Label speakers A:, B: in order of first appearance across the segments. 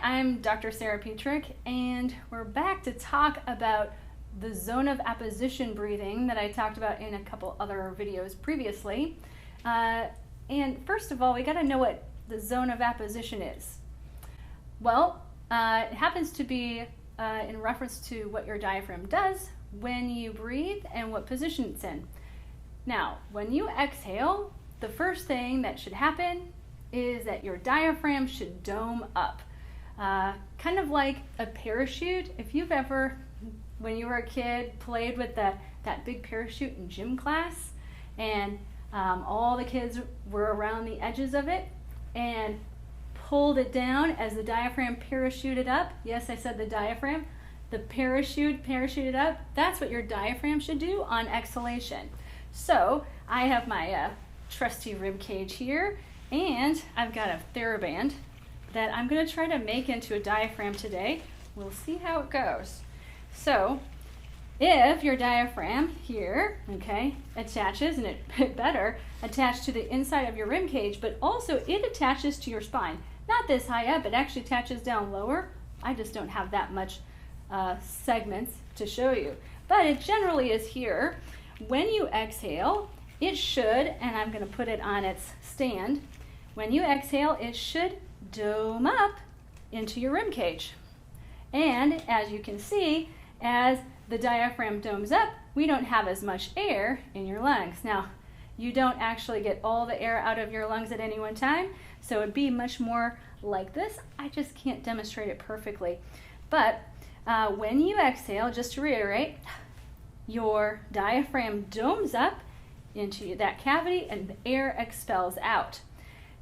A: I'm Dr. Sarah Petrich, and we're back to talk about the zone of apposition breathing that I talked about in a couple other videos previously. And first of all, we got to know what the zone of apposition is. Well, it happens to be in reference to what your diaphragm does when you breathe and what position it's in. Now, when you exhale, the first thing that should happen is that your diaphragm should dome up. Kind of like a parachute. If you've ever, when you were a kid, played with that big parachute in gym class, and all the kids were around the edges of it and pulled it down as the diaphragm parachuted up. Yes, I said the diaphragm. The parachute parachuted up. That's what your diaphragm should do on exhalation. So I have my trusty rib cage here, and I've got a TheraBand that I'm going to try to make into a diaphragm today. We'll see how it goes. So if your diaphragm here, okay, attaches, and it better attach to the inside of your rib cage, but also it attaches to your spine. Not this high up, it actually attaches down lower. I just don't have that much segments to show you. But it generally is here. When you exhale, it should, and I'm going to put it on its stand, when you exhale, it should dome up into your rib cage. And as you can see, as the diaphragm domes up, we don't have as much air in your lungs. Now, you don't actually get all the air out of your lungs at any one time, so it'd be much more like this. I just can't demonstrate it perfectly. But when you exhale, just to reiterate, your diaphragm domes up into that cavity and the air expels out.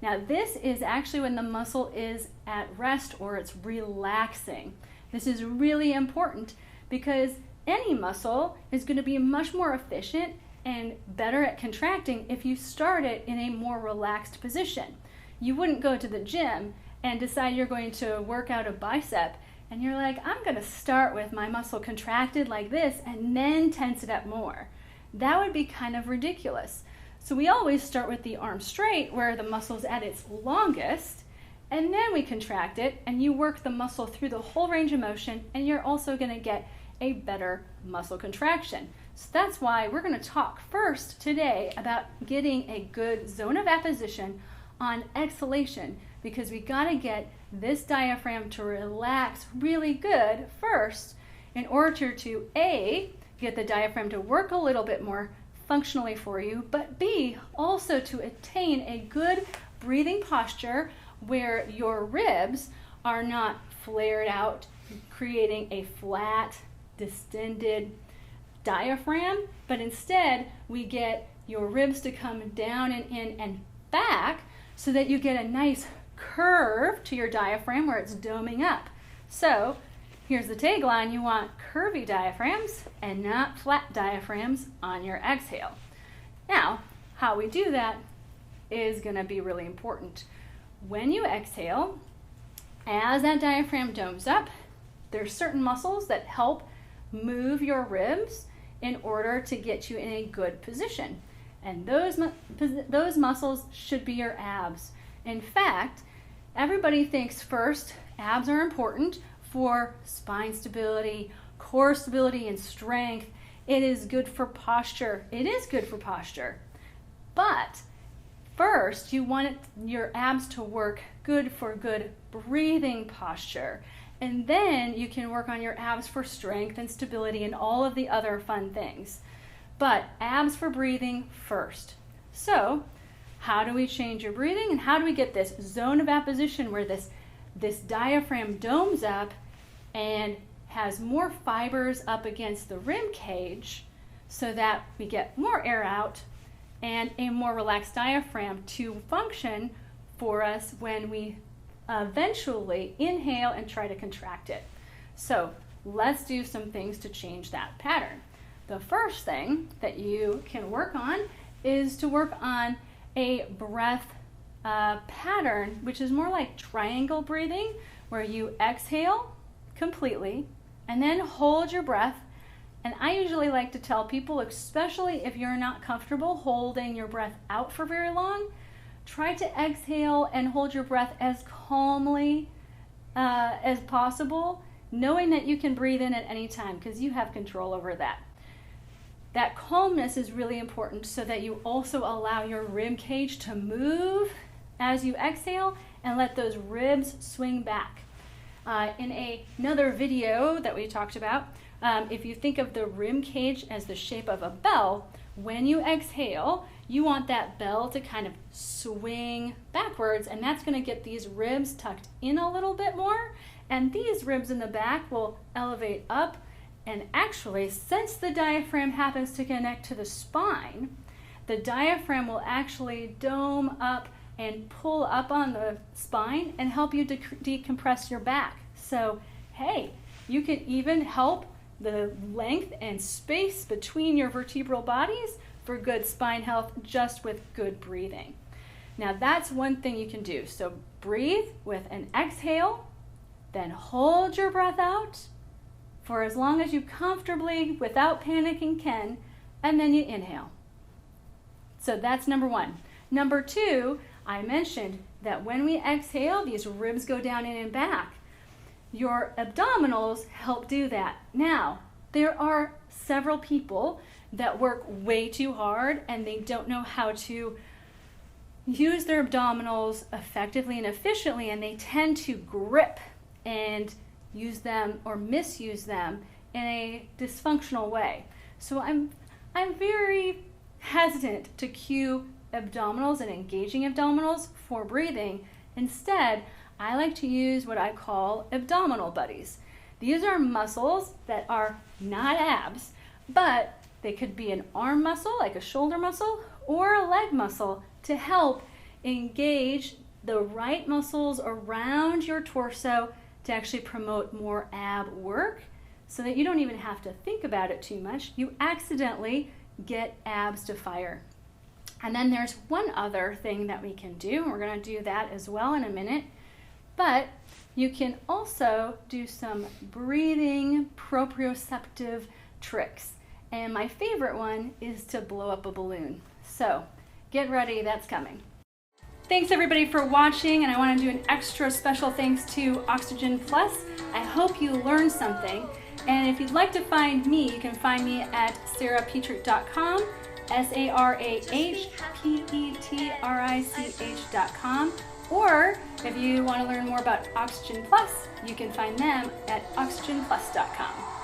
A: Now this is actually when the muscle is at rest or it's relaxing. This is really important because any muscle is going to be much more efficient and better at contracting if you start it in a more relaxed position. You wouldn't go to the gym and decide you're going to work out a bicep and you're like, I'm going to start with my muscle contracted like this and then tense it up more. That would be kind of ridiculous. So we always start with the arm straight where the muscle's at its longest, and then we contract it and you work the muscle through the whole range of motion, and you're also going to get a better muscle contraction. So that's why we're going to talk first today about getting a good zone of apposition on exhalation, because we got to get this diaphragm to relax really good first in order to A, get the diaphragm to work a little bit more functionally for you, but B, also to attain a good breathing posture where your ribs are not flared out, creating a flat, distended diaphragm, but instead we get your ribs to come down and in and back so that you get a nice curve to your diaphragm where it's doming up. So here's the tagline: you want curvy diaphragms and not flat diaphragms on your exhale. Now, how we do that is going to be really important. When you exhale, as that diaphragm domes up, there's certain muscles that help move your ribs in order to get you in a good position. And those muscles should be your abs. In fact, everybody thinks first abs are important for spine stability, core stability, and strength. It is good for posture. It is good for posture. But first, you want your abs to work good for good breathing posture. And then you can work on your abs for strength and stability and all of the other fun things. But abs for breathing first. So, how do we change your breathing, and how do we get this zone of apposition where this diaphragm domes up and has more fibers up against the rib cage so that we get more air out and a more relaxed diaphragm to function for us when we eventually inhale and try to contract it. So let's do some things to change that pattern. The first thing that you can work on is to work on a breath pattern, which is more like triangle breathing, where you exhale completely and then hold your breath. And I usually like to tell people, especially if you're not comfortable holding your breath out for very long, try to exhale and hold your breath as calmly as possible, knowing that you can breathe in at any time because you have control over that. That calmness is really important so that you also allow your rib cage to move as you exhale and let those ribs swing back. In another video that we talked about, if you think of the rib cage as the shape of a bell, when you exhale, you want that bell to kind of swing backwards, and that's going to get these ribs tucked in a little bit more, and these ribs in the back will elevate up. And actually, since the diaphragm happens to connect to the spine, the diaphragm will actually dome up and pull up on the spine and help you decompress your back. So, hey, you can even help the length and space between your vertebral bodies for good spine health just with good breathing. Now, that's one thing you can do. So breathe with an exhale, then hold your breath out for as long as you comfortably, without panicking, can, and then you inhale. So that's number one. Number two, I mentioned that when we exhale, these ribs go down in and back. Your abdominals help do that. Now, there are several people that work way too hard and they don't know how to use their abdominals effectively and efficiently, and they tend to grip and use them or misuse them in a dysfunctional way. So I'm very hesitant to cue abdominals and engaging abdominals for breathing. Instead, I like to use what I call abdominal buddies. These are muscles that are not abs, but they could be an arm muscle, like a shoulder muscle, or a leg muscle to help engage the right muscles around your torso to actually promote more ab work so that you don't even have to think about it too much. You accidentally get abs to fire. And then there's one other thing that we can do, and we're going to do that as well in a minute. But you can also do some breathing proprioceptive tricks. And my favorite one is to blow up a balloon. So get ready, that's coming. Thanks everybody for watching, and I want to do an extra special thanks to Oxygen Plus. I hope you learned something. And if you'd like to find me, you can find me at sarahpetrich.com, sarahpetrich.com. Or if you want to learn more about Oxygen Plus, you can find them at oxygenplus.com.